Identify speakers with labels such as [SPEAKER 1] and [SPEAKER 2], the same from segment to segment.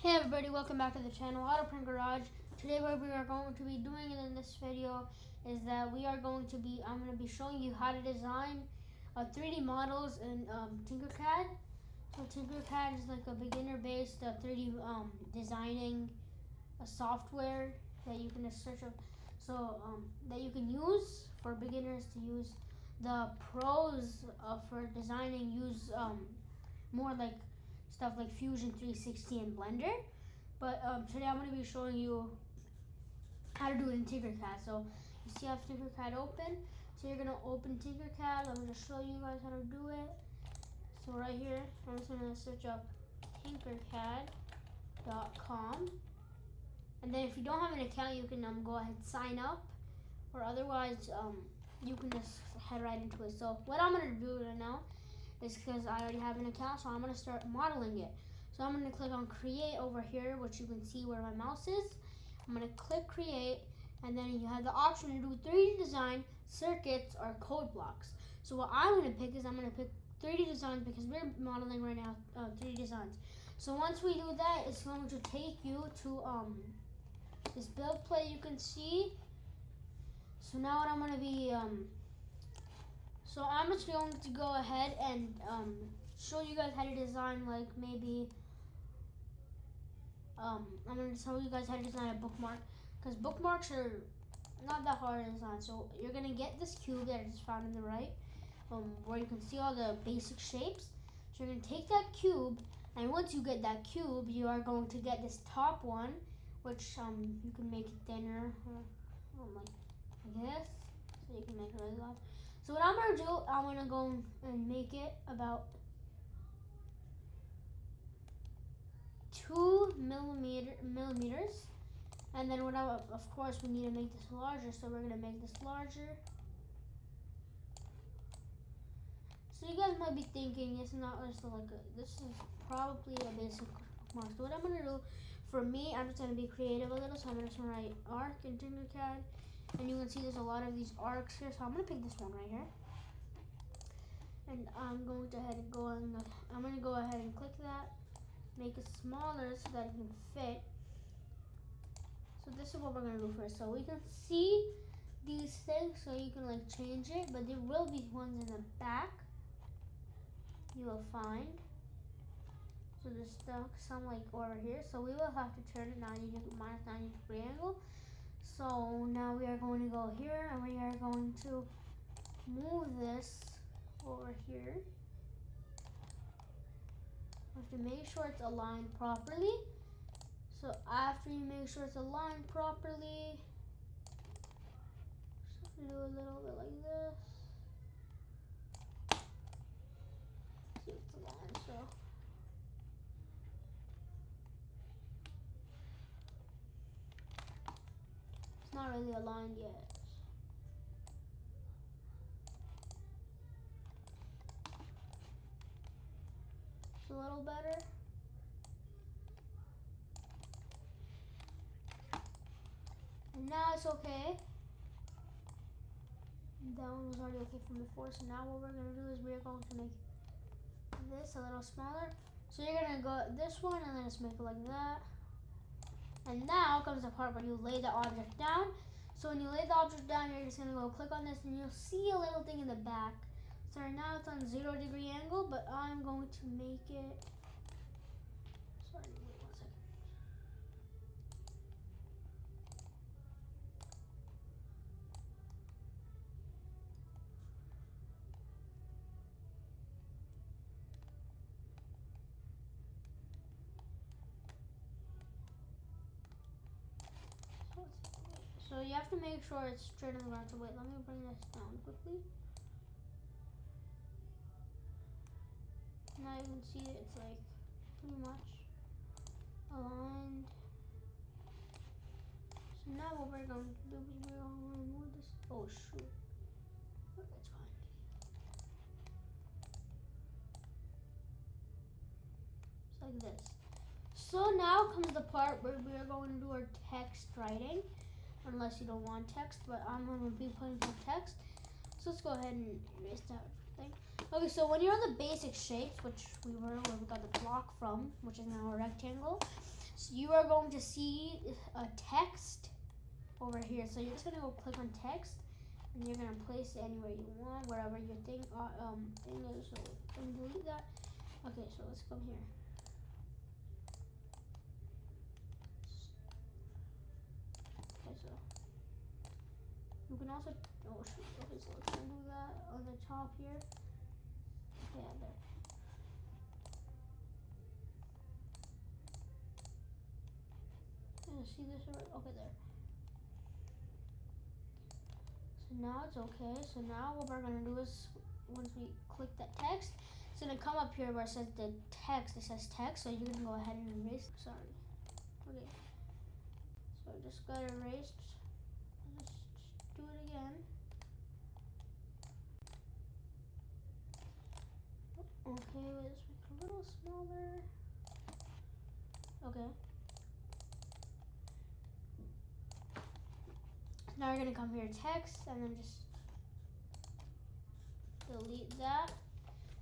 [SPEAKER 1] Hey everybody, welcome back to the channel Auto Print Garage. Today what we are going to be doing in this video is that I'm going to be showing you how to design 3D models in Tinkercad. So Tinkercad is like a beginner-based 3D designing software that you can search up. So that you can use for beginners to use. The pros for designing use more like stuff like Fusion 360 and Blender. But today I'm going to be showing you how to do it in Tinkercad. So you see I have Tinkercad open. So you're going to open Tinkercad. I'm going to show you guys how to do it. So right here, I'm just going to search up Tinkercad.com. And then if you don't have an account, you can go ahead and sign up. Or otherwise, you can just head right into it. So what I'm going to do right now is because I already have an account, so I'm going to start modeling it. So I'm going to click on create over here, which you can see where my mouse is. I'm going to click create, and then you have the option to do 3D design, circuits, or code blocks. So what I'm going to pick is I'm going to pick 3D designs because we're modeling right now 3D designs. So once we do that, it's going to take you to this build plate you can see. So now what I'm going to be so I'm just going to go ahead and show you guys how to design, like maybe I'm going to show you guys how to design a bookmark, because bookmarks are not that hard to design. So you're going to get this cube that I just found on the right, where you can see all the basic shapes. So you're going to take that cube, and once you get that cube, you are going to get this top one, which you can make it thinner, like this, so you can make it really large. So what I'm going to do, I'm going to go and make it about 2 millimeters. And then of course we need to make this larger, so we're going to make this larger. So you guys might be thinking, it's not just this is probably a basic mark. So what I'm going to do, for me, I'm just going to be creative a little. So I'm going to write arc in Tinkercad. And you can see there's a lot of these arcs here. So I'm going to pick this one right here. And I'm going to go ahead and click that. Make it smaller so that it can fit. So this is what we're going to do first. So we can see these things, so you can like change it. But there will be ones in the back you will find. So there's some like over here. So we will have to turn it minus 90 degree angle. So now we are going to go here, and we are going to move this over here. You have to make sure it's aligned properly. So after you make sure it's aligned properly, just do a little bit like this. See if it's aligned. So it's not really aligned yet. It's a little better. And now it's okay. That one was already okay from before. So now what we're going to do is we're going to make this a little smaller. So you're going to go this one and then just make it like that. And now comes the part where you lay the object down. So when you lay the object down, you're just going to go click on this, and you'll see a little thing in the back. So right now it's on 0 degree angle, but I'm going to make it, sorry, wait 1 second. So you have to make sure it's straight on the ground. So wait, let me bring this down quickly. Now you can see it's like pretty much aligned. So now what we're going to do is we're going to move this. Oh shoot. Okay, it's fine. It's like this. So now comes the part where we are going to do our text writing. Unless you don't want text, but I'm going to be putting some text. So let's go ahead and erase that thing. Okay, so when you're on the basic shapes, which where we got the block from, which is now a rectangle. So you are going to see a text over here. So you're just gonna go click on text, and you're gonna place it anywhere you want, wherever your thing is. So let me delete that. Okay, so let's come here. Okay, so you can also, oh shoot, okay, so let's do that on the top here. Yeah, there. See this already? Okay, there. So now it's okay. So now what we're gonna do is, once we click that text, it's gonna come up here where it says the text. It says text, so you can go ahead and erase. Sorry. Okay. So just got erased. Let's do it again. Okay, let's make it a little smaller. Okay. Now you're gonna come here, text, and then just delete that.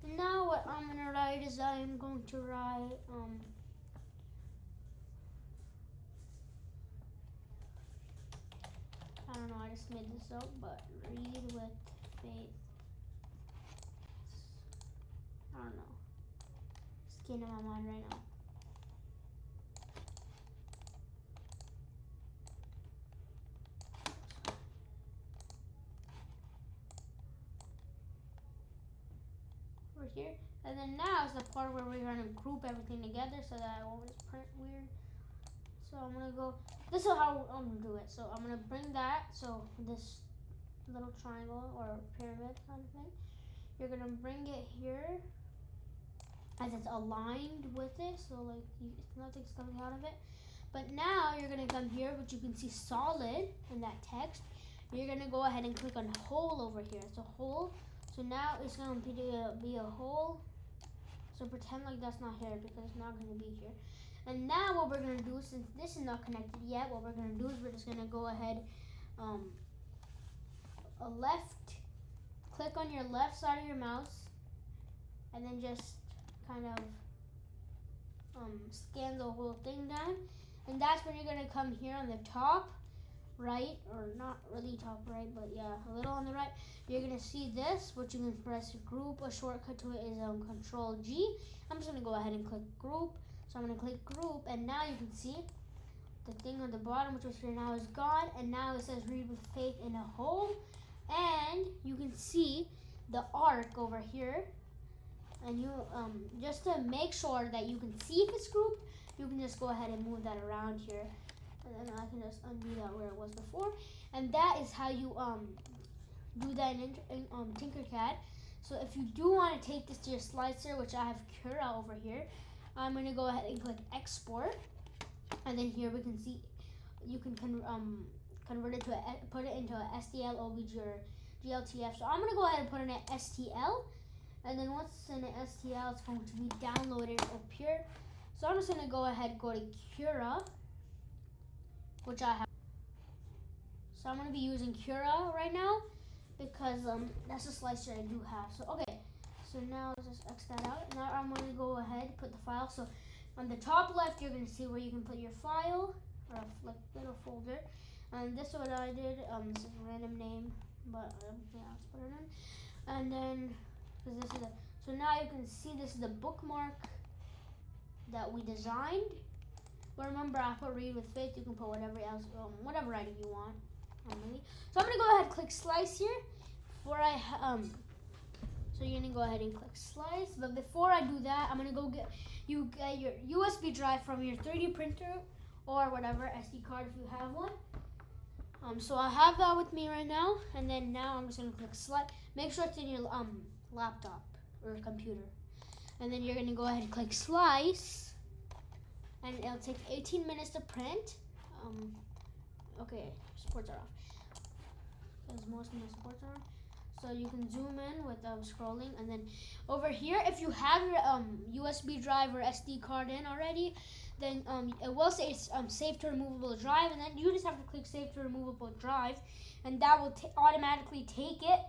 [SPEAKER 1] Now what I'm gonna write is I'm going to write I don't know, I just made this up, but read with faith. I don't know. It's getting in my mind right now. Over here. And then now is the part where we're gonna group everything together so that it won't just print weird. So I'm gonna go, this is how I'm gonna do it. So I'm gonna bring that, so this little triangle or pyramid kind of thing, you're gonna bring it here as it's aligned with it, so like nothing's coming out of it. But now you're gonna come here, which you can see solid in that text. You're gonna go ahead and click on hole over here. It's a hole. So now it's gonna be a hole. So pretend like that's not here because it's not gonna be here. And now what we're gonna do, since this is not connected yet, what we're gonna do is we're just gonna go ahead, click on your left side of your mouse, and then just kind of scan the whole thing down. And that's when you're gonna come here on the top right, or not really top right, but yeah, a little on the right. You're gonna see this, which you can press group. A shortcut to it is Control G. I'm just gonna go ahead and click group. So I'm gonna click group, and now you can see the thing on the bottom, which was here now, is gone, and now it says read with faith in a hole. And you can see the arc over here, and you just to make sure that you can see if it's grouped, you can just go ahead and move that around here, and then I can just undo that where it was before. And that is how you do that in Tinkercad. So if you do want to take this to your slicer, which I have Cura over here, I'm going to go ahead and click export, and then here we can see you can convert it to put it into a STL, OBJ, or GLTF. So I'm going to go ahead and put in an STL, and then once it's in an STL, it's going to be downloaded up here. So I'm just going to go ahead and go to Cura, which I have. So I'm going to be using Cura right now because that's a slicer I do have. So okay, so now let's just X that out. Now I'm going to go ahead and put the file. So on the top left, you're going to see where you can put your file, or a little folder. And this is what I did. This is a random name, but yeah, let's put it in. And then, because this is so now you can see this is the bookmark that we designed. But remember, I put read with faith. You can put whatever else, whatever writing you want. So I'm gonna go ahead and click slice here. Before I so you're gonna go ahead and click slice. But before I do that, I'm gonna go get your USB drive from your 3D printer or whatever SD card if you have one. So I have that with me right now, and then now I'm just gonna click slice. Make sure it's in your laptop or computer, and then you're gonna go ahead and click slice, and it'll take 18 minutes to print. Okay, supports are off because most of my supports are on. So you can zoom in with scrolling, and then over here, if you have your USB drive or SD card in already, then it will say it's save to removable drive, and then you just have to click save to removable drive, and that will automatically take it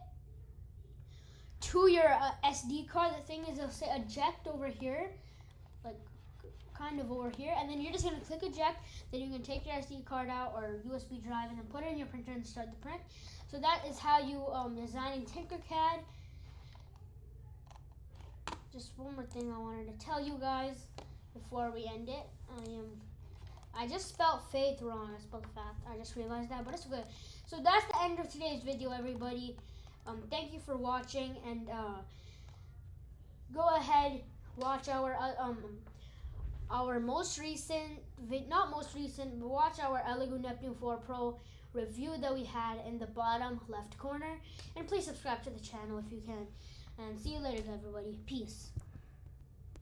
[SPEAKER 1] to your SD card. The thing is, it'll say eject over here, like kind of over here, and then you're just gonna click eject. Then you can take your SD card out or USB drive and then put it in your printer and start the print. So that is how you design in Tinkercad. Just one more thing I wanted to tell you guys before we end it. I just spelled faith wrong. I spelled faith. I just realized that, but it's good. So that's the end of today's video, everybody. Thank you for watching, and go ahead, watch our most recent, not most recent, but watch our Elegoo Neptune 4 Pro review that we had in the bottom left corner, and please subscribe to the channel if you can. And see you later, everybody. Peace.